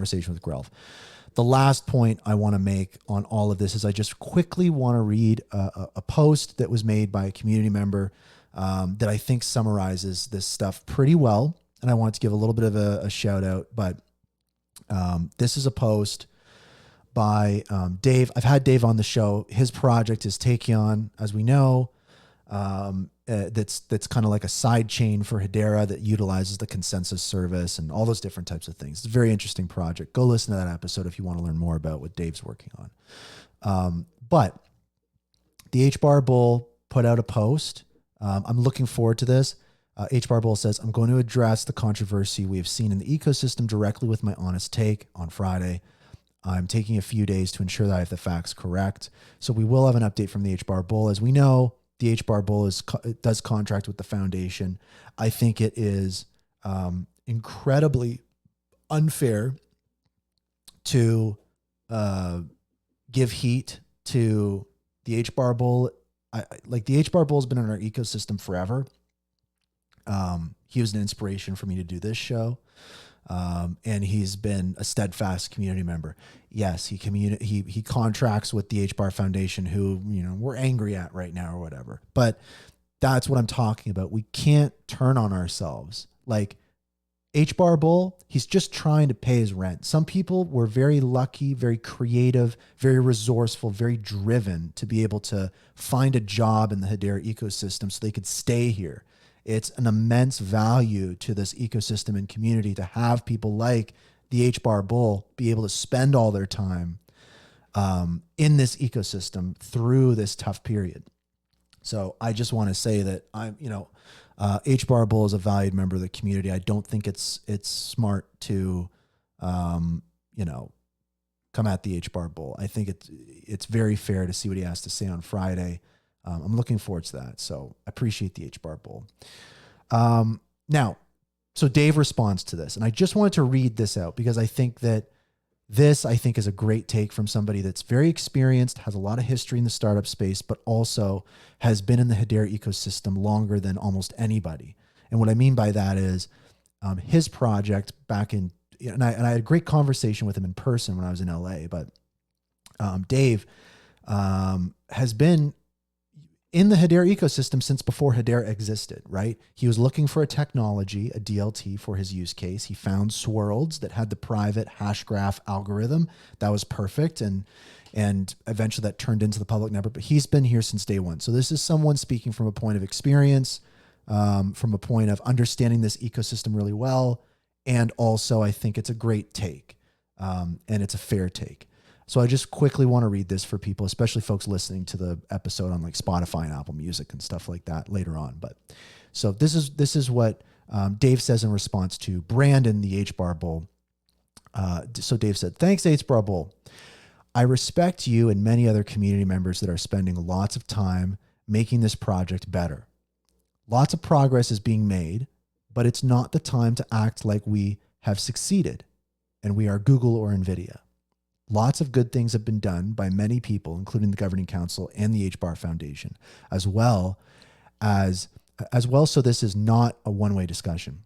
conversation with Grelf. The last point I want to make on all of this is I just quickly want to read a post that was made by a community member that I think summarizes this stuff pretty well. And I want to give a little bit of a shout out, but this is a post by Dave. I've had Dave on the show. His project is Takeon, as we know. That's kind of like a side chain for Hedera that utilizes the consensus service and all those different types of things. It's a very interesting project. Go listen to that episode if you want to learn more about what Dave's working on. But the HBAR Bull put out a post. I'm looking forward to this. HBAR Bull says, I'm going to address the controversy we have seen in the ecosystem directly with my honest take on Friday. I'm taking a few days to ensure that I have the facts correct. So we will have an update from the HBAR Bull. As we know, the HBAR Bull does contract with the foundation. I think it is incredibly unfair to give heat to the HBAR Bull. Like the HBAR Bull has been in our ecosystem forever. He was an inspiration for me to do this show. And he's been a steadfast community member. Yes, he contracts with the HBAR Foundation, who, you know, we're angry at right now or whatever. But that's what I'm talking about. We can't turn on ourselves. Like HBAR Bull, he's just trying to pay his rent. Some people were very lucky, very creative, very resourceful, very driven to be able to find a job in the Hedera ecosystem so they could stay here. It's an immense value to this ecosystem and community to have people like the HBAR Bull be able to spend all their time in this ecosystem through this tough period. So I just want to say that HBAR Bull is a valued member of the community. I don't think it's smart to, come at the HBAR Bull. I think it's very fair to see what he has to say on Friday. I'm looking forward to that. So I appreciate the HBAR Bull. Now, so Dave responds to this, and I just wanted to read this out because I think that this is a great take from somebody that's very experienced, has a lot of history in the startup space, but also has been in the Hedera ecosystem longer than almost anybody. And what I mean by that is his project back in, and I had a great conversation with him in person when I was in LA, but Dave has been in the Hedera ecosystem since before Hedera existed, right? He was looking for a technology, a DLT for his use case. He found Swirlds that had the private Hashgraph algorithm. That was perfect. And eventually that turned into the public network, but he's been here since day one. So this is someone speaking from a point of experience, from a point of understanding this ecosystem really well. And also I think it's a great take, and it's a fair take. So I just quickly want to read this for people, especially folks listening to the episode on like Spotify and Apple Music and stuff like that later on. But so this is what Dave says in response to Brandon, the HBAR Bull. So Dave said, thanks, HBAR Bull. I respect you and many other community members that are spending lots of time making this project better. Lots of progress is being made, but it's not the time to act like we have succeeded and we are Google or NVIDIA. Lots of good things have been done by many people, including the Governing Council and the HBAR Foundation, as well. So this is not a one-way discussion.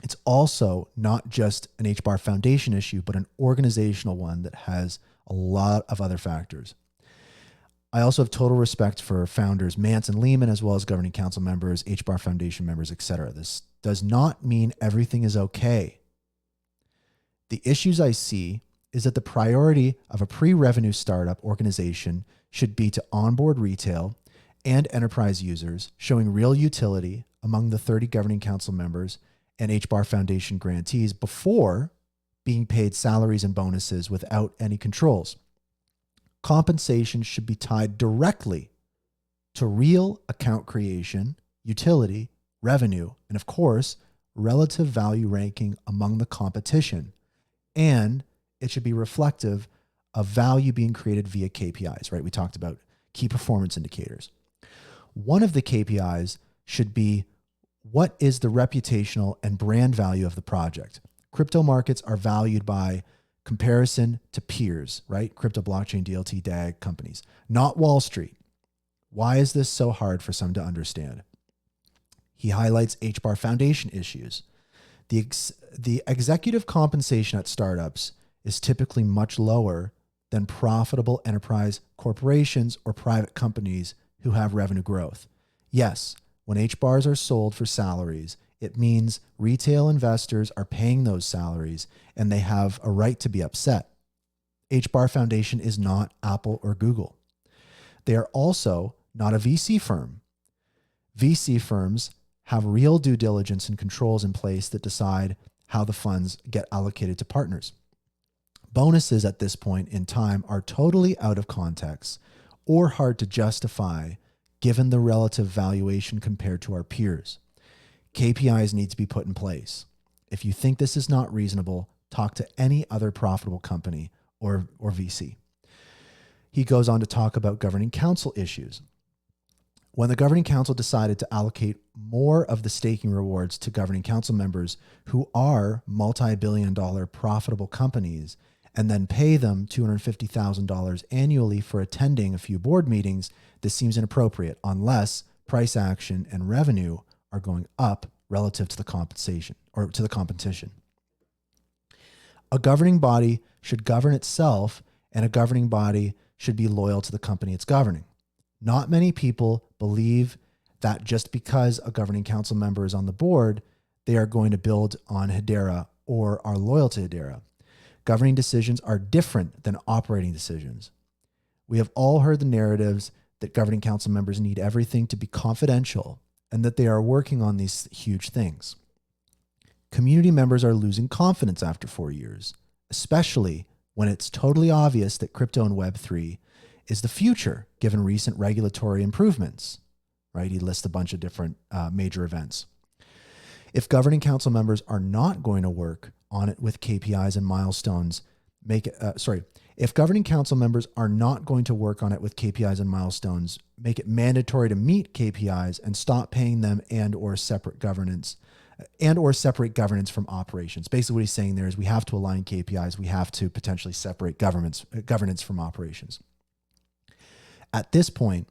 It's also not just an HBAR Foundation issue, but an organizational one that has a lot of other factors. I also have total respect for founders Mance and Lehman, as well as Governing Council members, HBAR Foundation members, etc. This does not mean everything is okay. The issues I see is that the priority of a pre-revenue startup organization should be to onboard retail and enterprise users, showing real utility among the 30 Governing Council members and HBAR Foundation grantees before being paid salaries and bonuses without any controls. Compensation should be tied directly to real account creation, utility, revenue, and of course, relative value ranking among the competition. And it should be reflective of value being created via KPIs, right? We talked about key performance indicators. One of the KPIs should be what is the reputational and brand value of the project. Crypto markets are valued by comparison to peers, right? Crypto, blockchain, DLT, DAG companies, not Wall Street. Why is this so hard for some to understand? He highlights HBAR Foundation issues. The executive compensation at startups is typically much lower than profitable enterprise corporations or private companies who have revenue growth. Yes, when HBARs are sold for salaries, it means retail investors are paying those salaries and they have a right to be upset. HBAR Foundation is not Apple or Google. They are also not a VC firm. VC firms have real due diligence and controls in place that decide how the funds get allocated to partners. Bonuses at this point in time are totally out of context or hard to justify given the relative valuation compared to our peers. KPIs need to be put in place. If you think this is not reasonable, talk to any other profitable company or VC. He goes on to talk about governing council issues. When the governing council decided to allocate more of the staking rewards to governing council members who are multi-billion-dollar profitable companies and then pay them $250,000 annually for attending a few board meetings, this seems inappropriate unless price action and revenue are going up relative to the compensation or to the competition. A governing body should govern itself, and a governing body should be loyal to the company it's governing. Not many people believe that just because a governing council member is on the board, they are going to build on Hedera or are loyal to Hedera. Governing decisions are different than operating decisions. We have all heard the narratives that governing council members need everything to be confidential and that they are working on these huge things. Community members are losing confidence after 4 years, especially when it's totally obvious that crypto and Web3 is the future, given recent regulatory improvements, right? He lists a bunch of different major events. If governing council members are not going to work on it with KPIs and milestones, if governing council members are not going to work on it with KPIs and milestones, make it mandatory to meet KPIs and stop paying them and/or separate governance and/or separate governance from operations. Basically, what he's saying there is we have to align KPIs. We have to potentially separate governance from operations. At this point,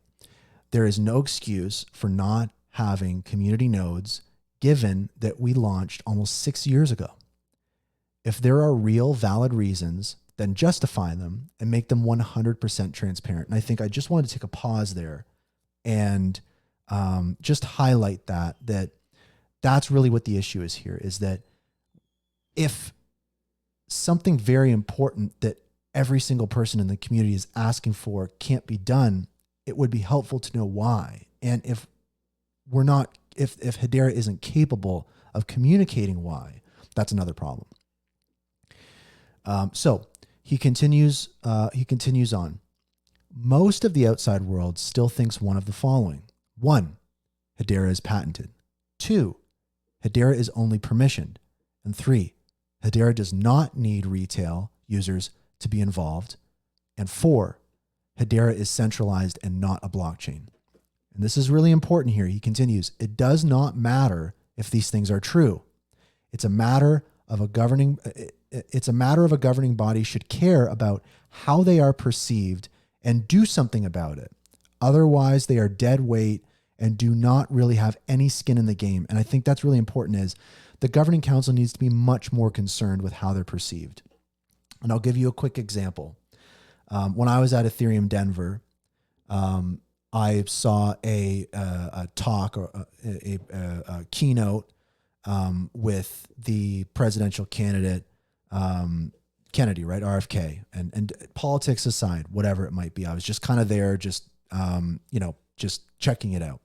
there is no excuse for not having community nodes, given that we launched almost 6 years ago. If there are real valid reasons, then justify them and make them 100% transparent. And I think I just wanted to take a pause there and just highlight that's really what the issue is here, is that if something very important that every single person in the community is asking for can't be done, it would be helpful to know why. And if Hedera isn't capable of communicating why, that's another problem. So he continues on. Most of the outside world still thinks one of the following. 1, Hedera is patented. 2, Hedera is only permissioned. And 3, Hedera does not need retail users to be involved. And 4, Hedera is centralized and not a blockchain. And this is really important here. He continues, it does not matter if these things are true. It's a matter of a governing body should care about how they are perceived and do something about it. Otherwise, they are dead weight and do not really have any skin in the game. And I think that's really important, is the governing council needs to be much more concerned with how they're perceived. And I'll give you a quick example. When I was at Ethereum Denver, I saw a talk or a keynote with the presidential candidate, Kennedy, right? RFK, and politics aside, whatever it might be. I was just kind of there, just checking it out.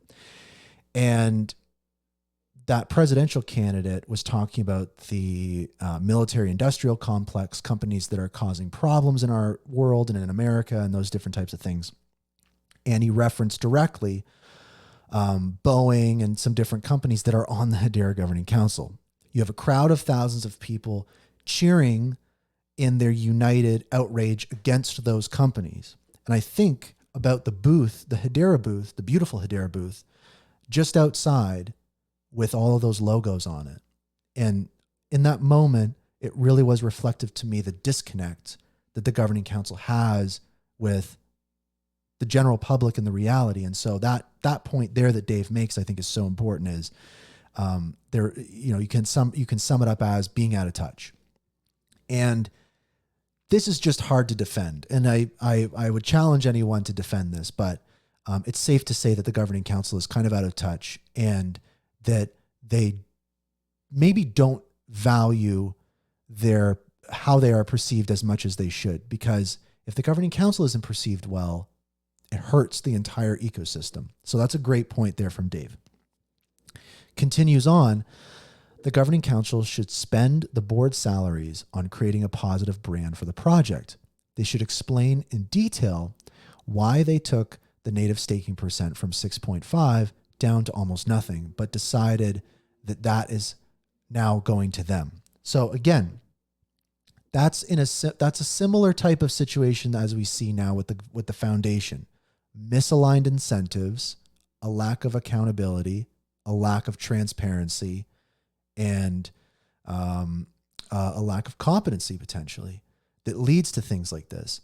And that presidential candidate was talking about the military industrial complex, companies that are causing problems in our world and in America and those different types of things. And he referenced directly Boeing and some different companies that are on the Hedera Governing Council. You have a crowd of thousands of people cheering in their united outrage against those companies. And I think about the booth, the Hedera booth, the beautiful Hedera booth, just outside with all of those logos on it. And in that moment, it really was reflective to me, the disconnect that the Governing Council has with the general public and the reality. And so that point there that Dave makes, I think, is so important, is you can sum it up as being out of touch. And this is just hard to defend. And I would challenge anyone to defend this, but it's safe to say that the governing council is kind of out of touch, and that they maybe don't value how they are perceived as much as they should. Because if the governing council isn't perceived well, it hurts the entire ecosystem. So that's a great point there from Dave. Continues on, the governing council should spend the board's salaries on creating a positive brand for the project. They should explain in detail why they took the native staking percent from 6.5 down to almost nothing, but decided that is now going to them. So again, that's a similar type of situation as we see now with the foundation. Misaligned incentives, a lack of accountability, a lack of transparency, and a lack of competency potentially that leads to things like this.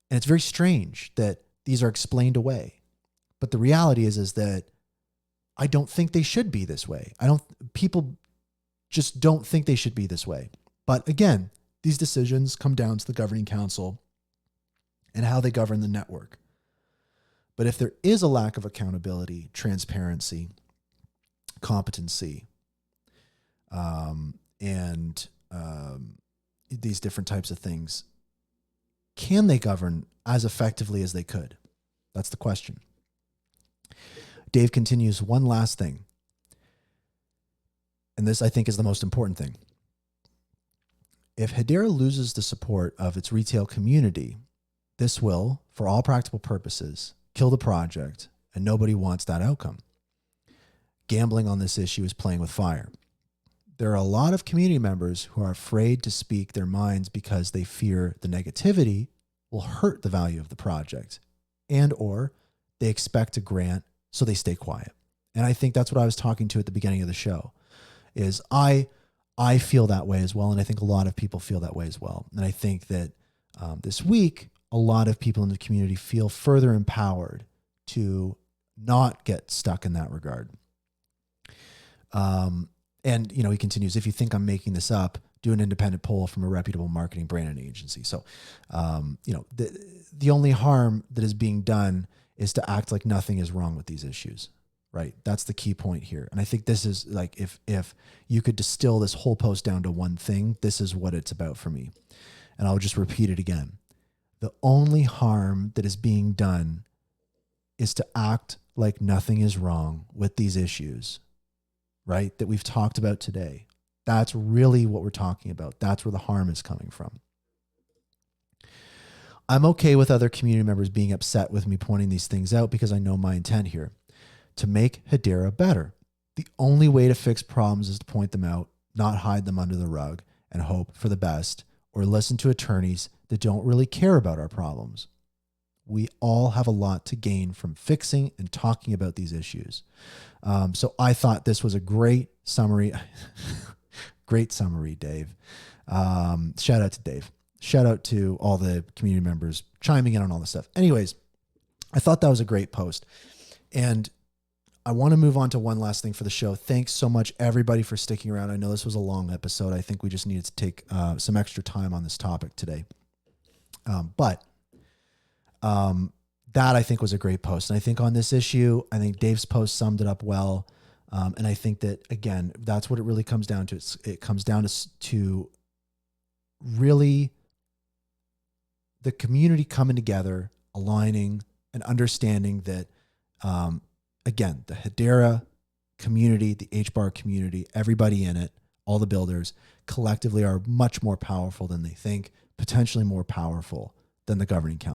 And it's very strange that these are explained away. But the reality is that I don't think they should be this way. People just don't think they should be this way. But again, these decisions come down to the governing council and how they govern the network. But if there is a lack of accountability, transparency, competency, and these different types of things, can they govern as effectively as they could? That's the question. Dave continues, one last thing. And this, I think, is the most important thing. If Hedera loses the support of its retail community, this will, for all practical purposes, kill the project, and nobody wants that outcome. Gambling on this issue is playing with fire. There are a lot of community members who are afraid to speak their minds because they fear the negativity will hurt the value of the project, or they expect a grant, so they stay quiet. And I think that's what I was talking to at the beginning of the show, is I feel that way as well, and I think a lot of people feel that way as well. And I think that this week, a lot of people in the community feel further empowered to not get stuck in that regard. And, he continues, if you think I'm making this up, do an independent poll from a reputable marketing branding agency. So, the only harm that is being done is to act like nothing is wrong with these issues, right? That's the key point here. And I think this is like, if you could distill this whole post down to one thing, this is what it's about for me. And I'll just repeat it again. The only harm that is being done is to act like nothing is wrong with these issues, right? That we've talked about today. That's really what we're talking about. That's where the harm is coming from. I'm okay with other community members being upset with me pointing these things out because I know my intent here, to make Hedera better. The only way to fix problems is to point them out, not hide them under the rug and hope for the best, or listen to attorneys that don't really care about our problems. We all have a lot to gain from fixing and talking about these issues. So I thought this was a great summary. Great summary, Dave. Shout out to Dave. Shout out to all the community members chiming in on all this stuff. Anyways, I thought that was a great post. And I want to move on to one last thing for the show. Thanks so much, everybody, for sticking around. I know this was a long episode. I think we just needed to take some extra time on this topic today. But that, I think, was a great post. And I think on this issue, I think Dave's post summed it up well. And I think that, again, that's what it really comes down to. It comes down to really the community coming together, aligning, and understanding that, again, the Hedera community, the HBAR community, everybody in it, all the builders collectively are much more powerful than they think, potentially more powerful than the governing council.